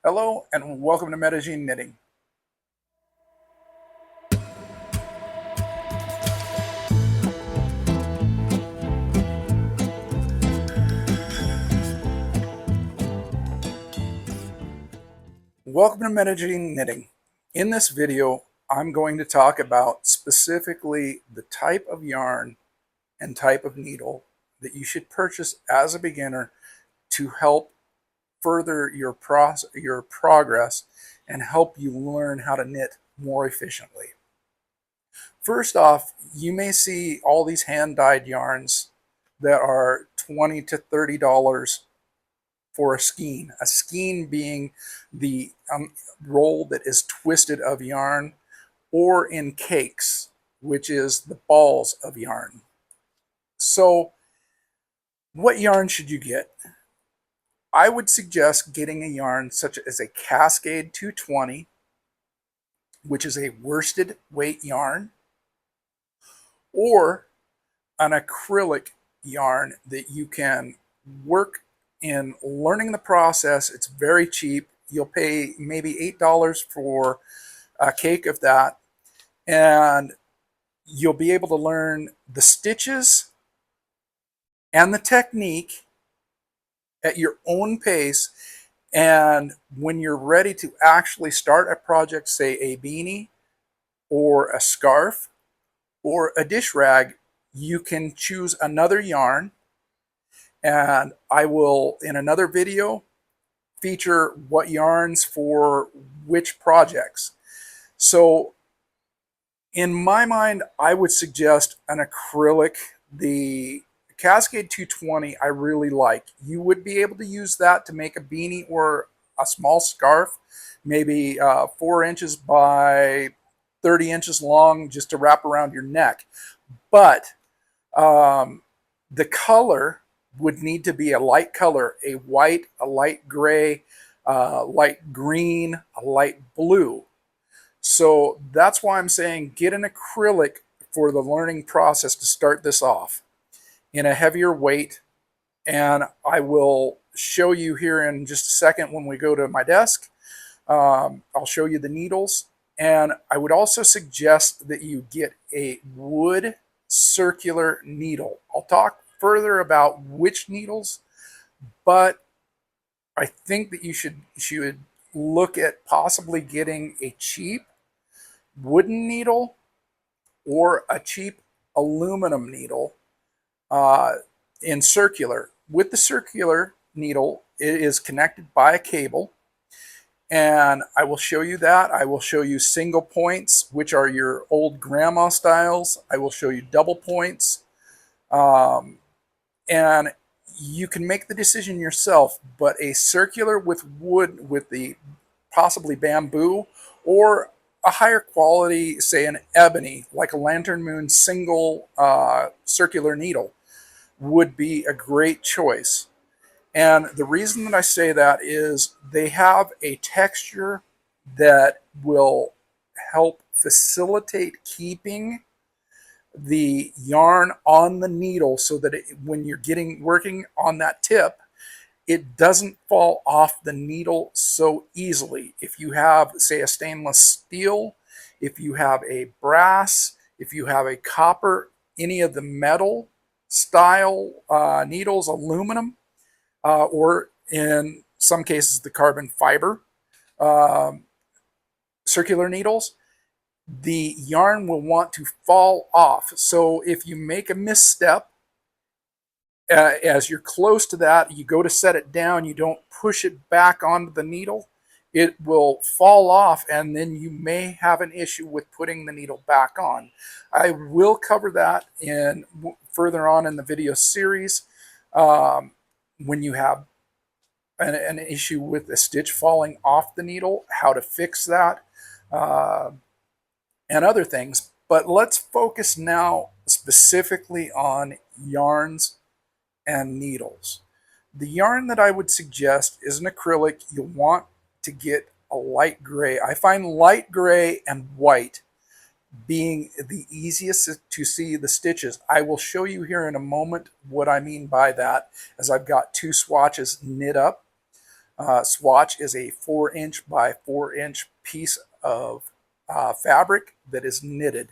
Hello and welcome to Medellin Knitting. Welcome to Medellin Knitting. In this video, I'm going to talk about specifically the type of yarn and type of needle that you should purchase as a beginner to help further your progress and help you learn how to knit more efficiently. First off, you may see all these hand-dyed yarns that are $20 to $30 for a skein. A skein being the roll that is twisted of yarn, or in cakes, which is the balls of yarn. So what yarn should you get? I would suggest getting a yarn such as a Cascade 220, which is a worsted weight yarn, or an acrylic yarn that you can work in learning the process. It's very cheap. You'll pay maybe $8 for a cake of that, and you'll be able to learn the stitches and the technique at your own pace. And when you're ready to actually start a project, say a beanie or a scarf or a dish rag, you can choose another yarn. And I will, in another video, feature what yarns for which projects. So in my mind, I would suggest an acrylic. The Cascade 220 I really like. You would be able to use that to make a beanie or a small scarf, maybe 4 inches by 30 inches long, just to wrap around your neck. But the color would need to be a light color, a white, a light gray, light green, a light blue. So that's why I'm saying get an acrylic for the learning process to start this off in a heavier weight. And I will show you here in just a second when we go to my desk. I'll show you the needles. And I would also suggest that you get a wood circular needle. I'll talk further about which needles, but I think that you should look at possibly getting a cheap wooden needle or a cheap aluminum needle in circular. With the circular needle, it is connected by a cable, and I will show you that. I will show you single points, which are your old grandma styles. I will show you double points, and you can make the decision yourself. But a circular with wood, with the possibly bamboo, or a higher quality, say an ebony, like a Lantern Moon single circular needle, would be a great choice. And the reason that I say that is they have a texture that will help facilitate keeping the yarn on the needle, so that when you're working on that tip, it doesn't fall off the needle so easily. If you have, say, a stainless steel, if you have a brass, if you have a copper, any of the metal style needles, aluminum, or in some cases the carbon fiber circular needles, the yarn will want to fall off. So if you make a misstep, as you're close to that, you go to set it down, you don't push it back onto the needle, it will fall off, and then you may have an issue with putting the needle back on. I will cover that in further on in the video series, when you have an issue with a stitch falling off the needle, how to fix that, and other things. But let's focus now specifically on yarns and needles. The yarn that I would suggest is an acrylic. You'll want to get a light gray. I find light gray and white being the easiest to see the stitches. I will show you here in a moment what I mean by that, as I've got two swatches knit up. swatch is a 4-inch by 4-inch piece of fabric that is knitted.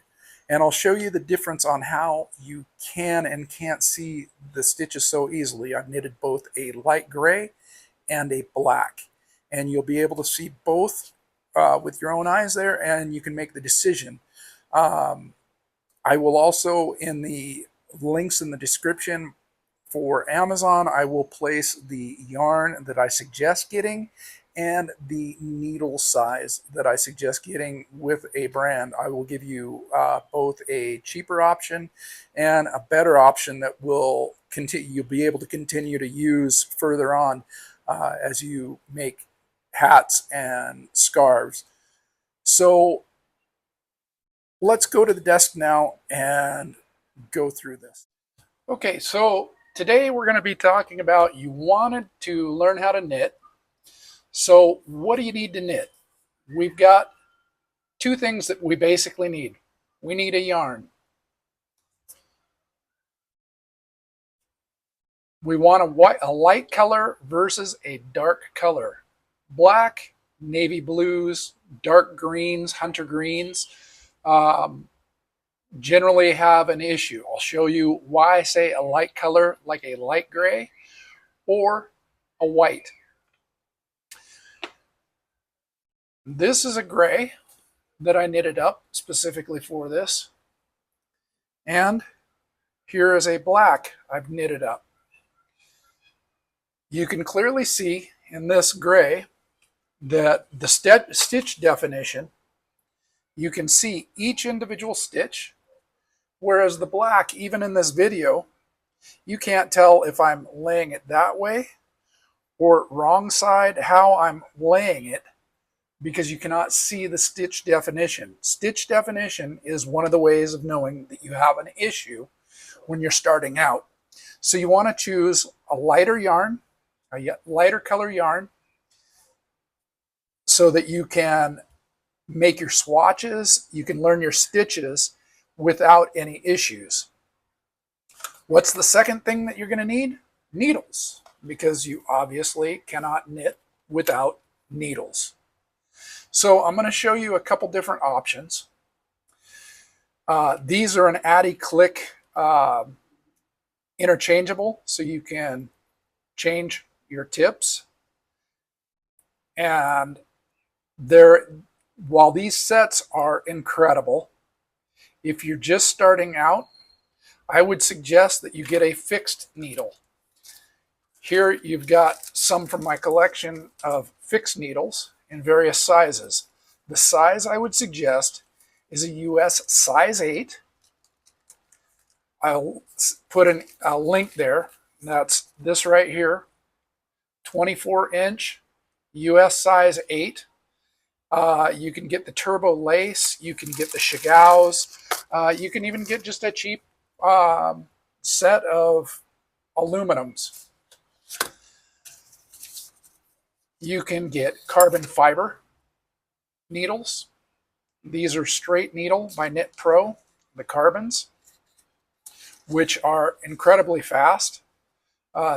And I'll show you the difference on how you can and can't see the stitches so easily. I've knitted both a light gray and a black, and you'll be able to see both with your own eyes there, and you can make the decision. I will also, in the links in the description for Amazon, I will place the yarn that I suggest getting and the needle size that I suggest getting with a brand. I will give you both a cheaper option and a better option that will continue. You'll be able to continue to use further on as you make hats and scarves. So let's go to the desk now and go through this. Okay, so today we're going to be talking about, you wanted to learn how to knit. So what do you need to knit? We've got two things that we basically need. We need a yarn. We want a light color versus a dark color. Black, navy blues, dark greens, hunter greens generally have an issue. I'll show you why I say a light color, like a light gray or a white. This is a gray that I knitted up specifically for this. And here is a black I've knitted up. You can clearly see in this gray that the stitch definition, you can see each individual stitch, whereas the black, even in this video, you can't tell if I'm laying it that way or wrong side, how I'm laying it, because you cannot see the stitch definition. Stitch definition is one of the ways of knowing that you have an issue when you're starting out. So you want to choose a lighter yarn, a lighter color yarn, so that you can make your swatches, you can learn your stitches without any issues. What's the second thing that you're going to need? Needles, because you obviously cannot knit without needles. So I'm going to show you a couple different options. These are an Addi Click interchangeable, so you can change your tips. And while these sets are incredible, if you're just starting out, I would suggest that you get a fixed needle. Here you've got some from my collection of fixed needles in various sizes. The size I would suggest is a US size 8. I'll put a link there. That's this right here, 24-inch US size 8. You can get the turbo lace, you can get the Chigaos, you can even get just a cheap set of aluminums. You can get carbon fiber needles. These are straight needle by Knit Pro, the carbons, which are incredibly fast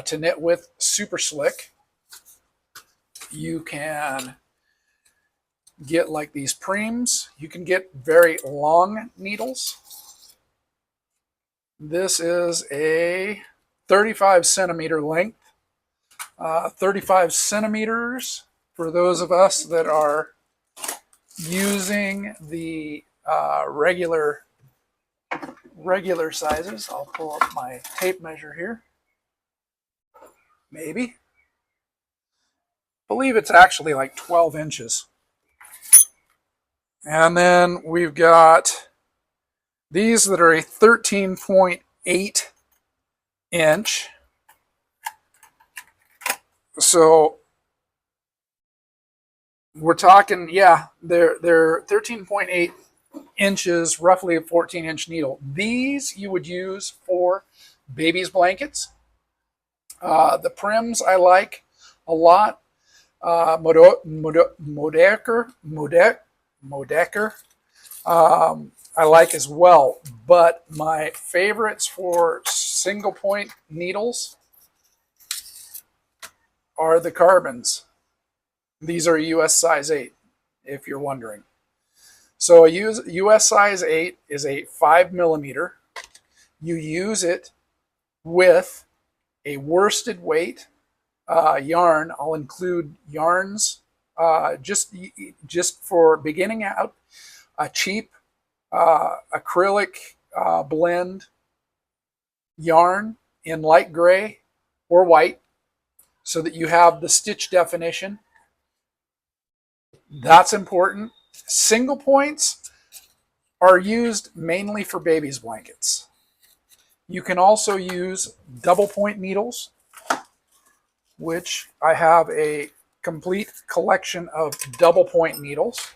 to knit with, super slick. You can get like these preems. You can get very long needles. This is a 35 centimeter length. 35 centimeters for those of us that are using the regular sizes. I'll pull up my tape measure here. Maybe. I believe it's actually like 12 inches. And then we've got these that are a 13.8 inch. So we're talking, yeah, they're 13.8 inches, roughly a 14-inch needle. These you would use for babies' blankets. The Prims I like a lot. Modecker I like as well. But my favorites for single point needles are the carbons. These are US size 8, if you're wondering. So a US size 8 is a 5 millimeter. You use it with a worsted weight yarn. I'll include yarns just for beginning out, a cheap acrylic blend yarn in light gray or white so that you have the stitch definition. That's important. Single points are used mainly for babies' blankets. You can also use double point needles, which I have a complete collection of double point needles.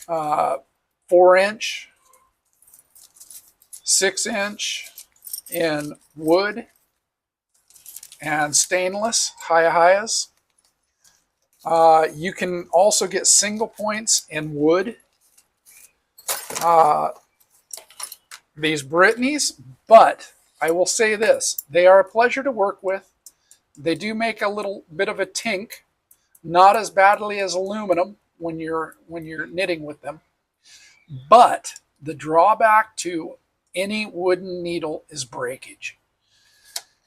4-inch, 6-inch in wood and stainless, Hayahayas. You can also get single points in wood. These Brittany's, but I will say this, they are a pleasure to work with. They do make a little bit of a tink, not as badly as aluminum when you're knitting with them. But the drawback to any wooden needle is breakage.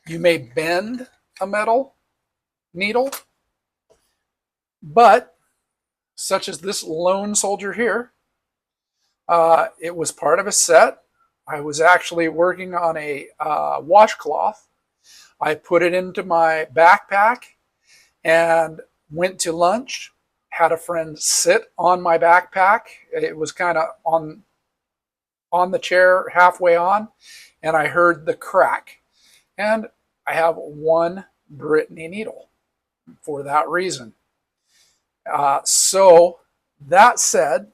You may bend a metal needle, but such as this lone soldier here, it was part of a set. I was actually working on a washcloth. I put it into my backpack and went to lunch, had a friend sit on my backpack. It was kind of on the chair halfway on, and I heard the crack. And I have one Brittany needle for that reason. So that said,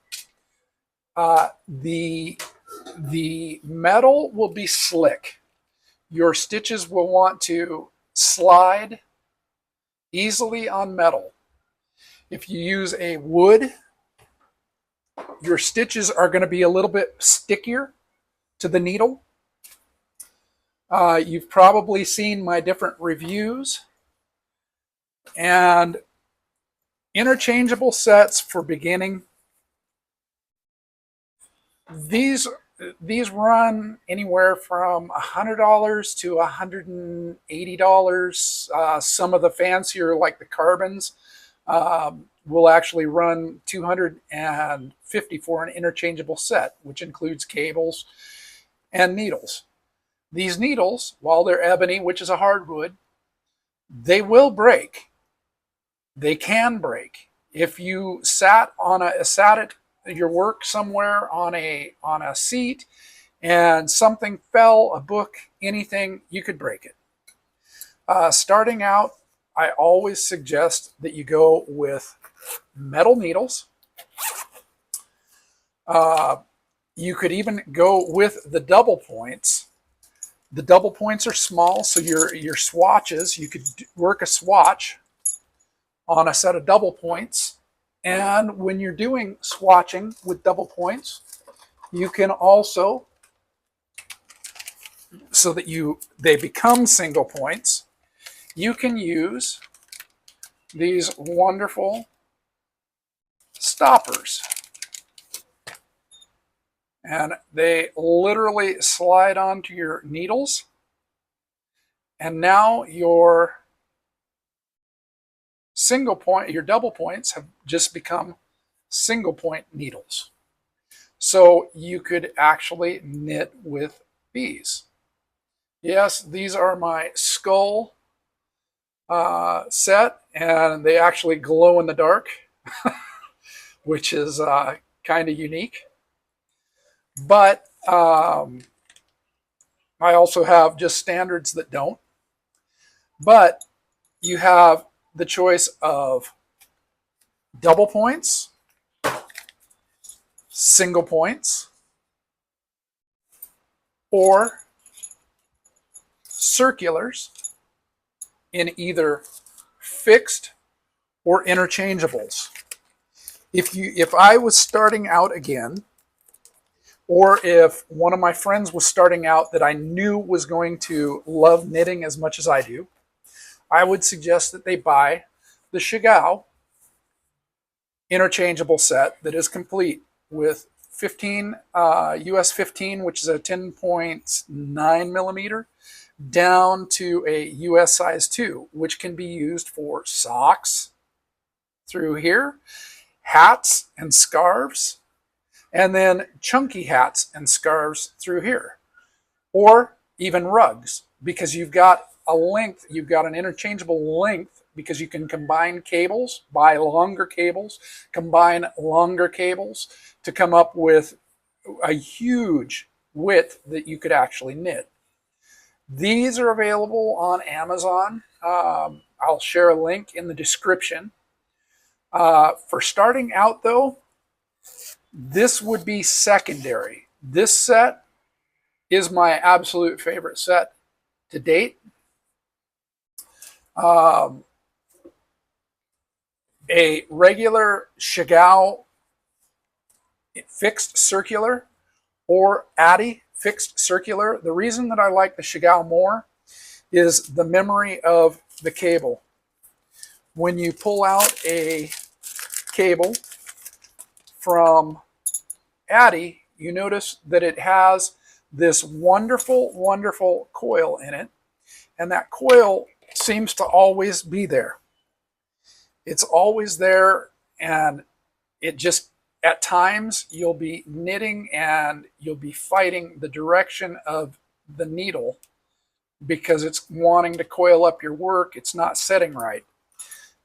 the metal will be slick. Your stitches will want to slide easily on metal. If you use a wood, your stitches are going to be a little bit stickier to the needle. You've probably seen my different reviews. And interchangeable sets for beginning. These run anywhere from $100 to $180. Some of the fancier, like the carbons, will actually run $250 for an interchangeable set, which includes cables and needles. These needles, while they're ebony, which is a hardwood, they will break. They can break. If you sat at your work somewhere on a seat and something fell, a book, anything, you could break it. Starting out, I always suggest that you go with metal needles. You could even go with the double points. The double points are small, so your swatches, you could work a swatch on a set of double points. And when you're doing swatching with double points, you can also, so that they become single points, you can use these wonderful stoppers. And they literally slide onto your needles. And now your your double points have just become single point needles. So you could actually knit with these. Yes, these are my skull set, and they actually glow in the dark, which is kind of unique. But I also have just standards that don't. But you have the choice of double points, single points, or circulars in either fixed or interchangeables. If I was starting out again, or if one of my friends was starting out that I knew was going to love knitting as much as I do, I would suggest that they buy the Shigao interchangeable set that is complete with 15 US 15, which is a 10.9 millimeter, down to a US size 2, which can be used for socks through here, hats and scarves, and then chunky hats and scarves through here, or even rugs, because you've got a length, you've got an interchangeable length, because you can combine cables, buy longer cables, combine longer cables to come up with a huge width that you could actually knit. These are available on Amazon. I'll share a link in the description. For starting out though, this would be secondary. This set is my absolute favorite set to date. A regular Shigao fixed circular or Addi fixed circular. The reason that I like the Shigao more is the memory of the cable. When you pull out a cable from Addi, you notice that it has this wonderful, wonderful coil in it, and that coil seems to always be there. It's always there, and it just, at times, you'll be knitting and you'll be fighting the direction of the needle because it's wanting to coil up your work. It's not setting right.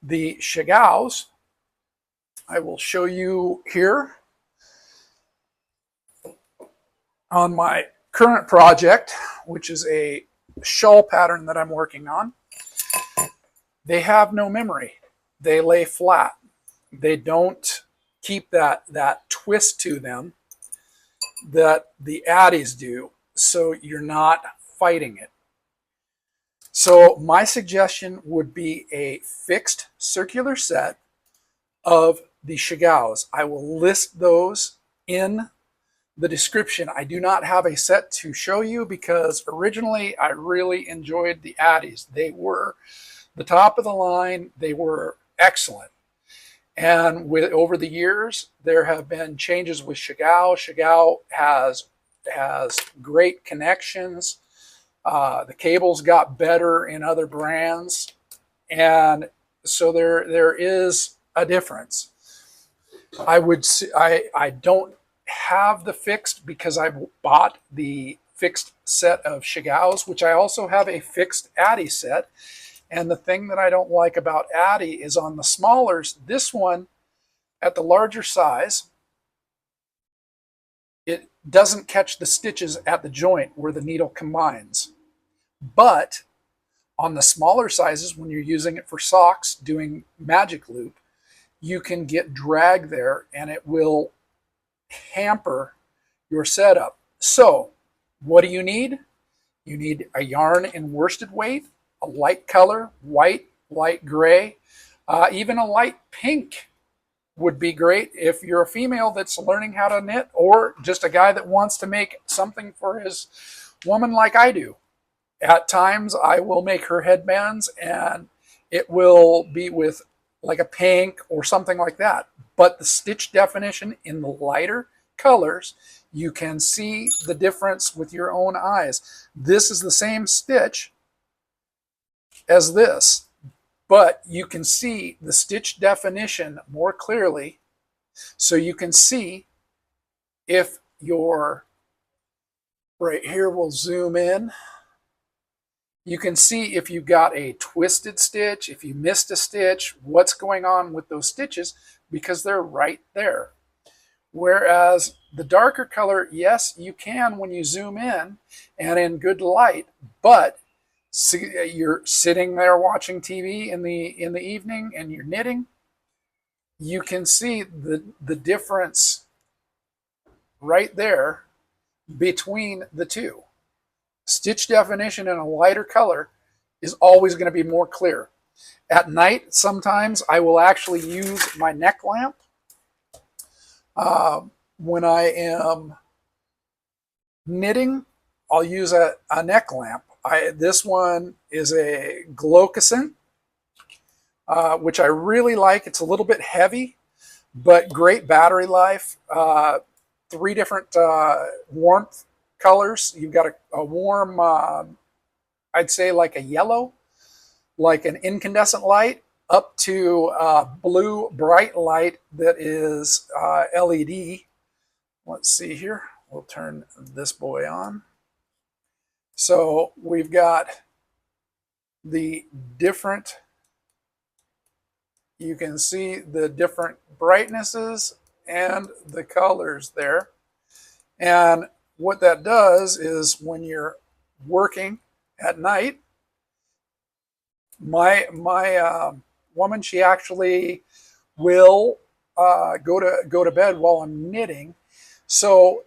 The Shigaos, I will show you here on my current project, which is a shawl pattern that I'm working on. They have no memory. They lay flat. They don't keep that twist to them that the Addis do, so you're not fighting it. So my suggestion would be a fixed circular set of the Shigaos. I will list those in the description. I do not have a set to show you because originally I really enjoyed the Addis. They were the top of the line. They were excellent. And over the years, there have been changes with Shigao. Shigao has great connections. The cables got better in other brands. And so there is a difference. I don't have the fixed because I bought the fixed set of Shigaos, which I also have a fixed Addi set. And the thing that I don't like about Addi is on the smallers, this one at the larger size, it doesn't catch the stitches at the joint where the needle combines. But on the smaller sizes, when you're using it for socks, doing magic loop, you can get drag there and it will hamper your setup. So what do you need? You need a yarn in worsted weight, a light color, white, light gray, even a light pink would be great if you're a female that's learning how to knit, or just a guy that wants to make something for his woman like I do. At times I will make her headbands and it will be with like a pink or something like that. But the stitch definition in the lighter colors, you can see the difference with your own eyes. This is the same stitch as this, but you can see the stitch definition more clearly. So you can see if you're right here, we'll zoom in. You can see if you've got a twisted stitch, if you missed a stitch, what's going on with those stitches, because they're right there. Whereas the darker color, yes, you can when you zoom in and in good light, but you're sitting there watching TV in the evening and you're knitting, you can see the difference right there between the two. Stitch definition in a lighter color is always going to be more clear. At night, sometimes I will actually use my neck lamp when I am knitting. I'll use a neck lamp. This one is a Glow-Crescent. which I really like. It's a little bit heavy, but great battery life. Three different warmth colors. You've got a warm, I'd say like a yellow, like an incandescent light, up to blue bright light that is LED. Let's see here. We'll turn this boy on. So we've got the different, you can see the different brightnesses and the colors there. And what that does is when you're working at night, my woman, she actually will go to bed while I'm knitting. So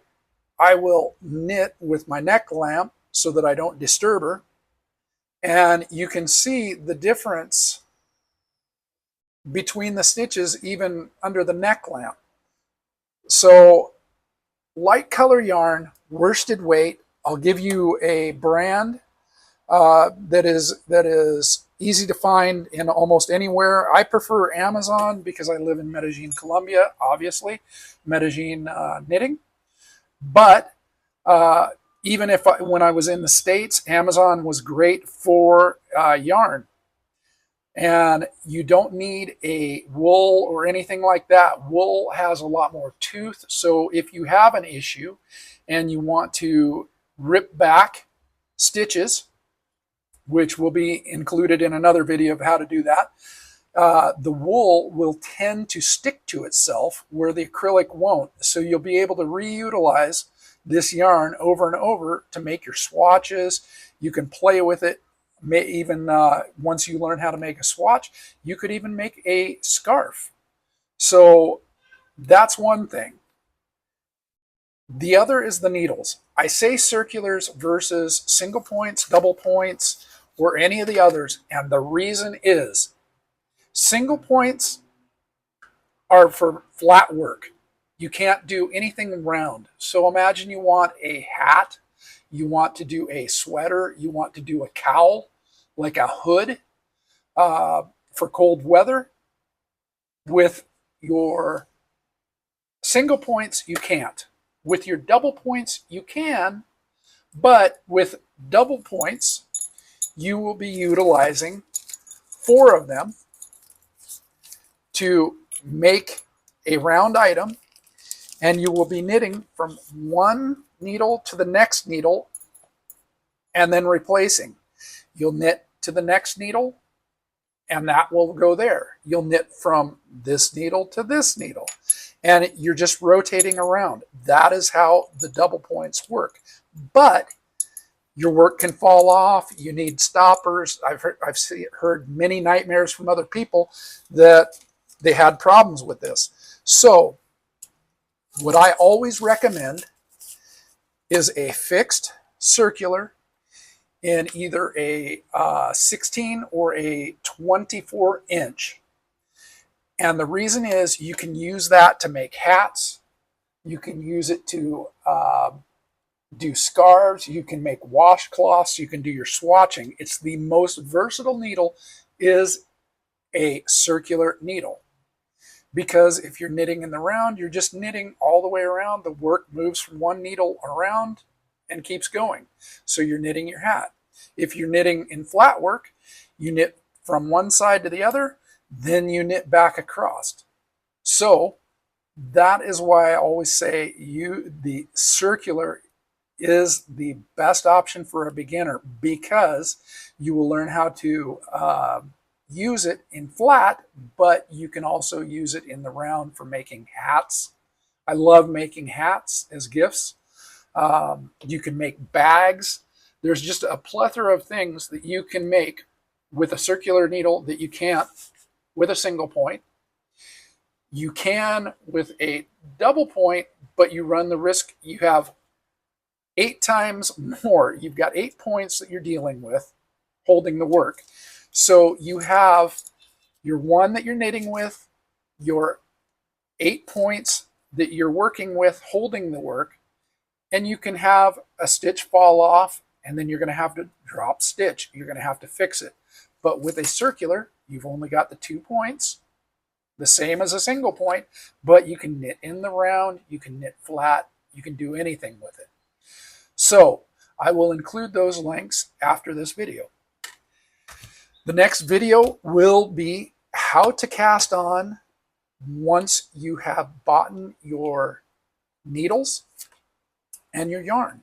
I will knit with my neck lamp so that I don't disturb her. And you can see the difference between the stitches even under the neck lamp. So light color yarn, worsted weight. I'll give you a brand that is easy to find in almost anywhere. I prefer Amazon because I live in Medellin, Colombia, obviously, Medellin knitting. But even if when I was in the States, Amazon was great for yarn. And you don't need a wool or anything like that. Wool has a lot more tooth. So if you have an issue and you want to rip back stitches, which will be included in another video of how to do that, the wool will tend to stick to itself where the acrylic won't. So you'll be able to reutilize this yarn over and over to make your swatches. You can play with it. Even once you learn how to make a swatch, you could even make a scarf. So that's one thing. The other is the needles. I say circulars versus single points, double points, or any of the others. And the reason is single points are for flat work. You can't do anything round. So imagine you want a hat, you want to do a sweater, you want to do a cowl, like a hood for cold weather. With your single points, you can't. With your double points, you can, but with double points, you will be utilizing 4 of them to make a round item, and you will be knitting from one needle to the next needle and then replacing. You'll knit to the next needle and that will go there. You'll knit from this needle to this needle and you're just rotating around. That is how the double points work. But your work can fall off. You need stoppers. I've heard many nightmares from other people that they had problems with this. So what I always recommend is a fixed circular in either a 16 or a 24 inch. And the reason is you can use that to make hats. You can use it to do scarves. You can make washcloths. You can do your swatching. It's the most versatile needle is a circular needle. Because if you're knitting in the round, you're just knitting all the way around. The work moves from one needle around and keeps going. So you're knitting your hat. If you're knitting in flat work, you knit from one side to the other, then you knit back across. So that is why I always say the circular is the best option for a beginner, because you will learn how to use it in flat, but you can also use it in the round for making hats. I love making hats as gifts. You can make bags. There's just a plethora of things that you can make with a circular needle that you can't with a single point. You can with a double point, but you run the risk you have 8 times more. You've got 8 points that you're dealing with holding the work. So you have your one that you're knitting with, your 8 points that you're working with holding the work, and you can have a stitch fall off, and then you're going to have to drop stitch. You're going to have to fix it. But with a circular, You've only got the 2 points, the same as a single point, but you can knit in the round, you can knit flat, you can do anything with it. So I will include those links after this video. The next video will be how to cast on once you have bought your needles and your yarn.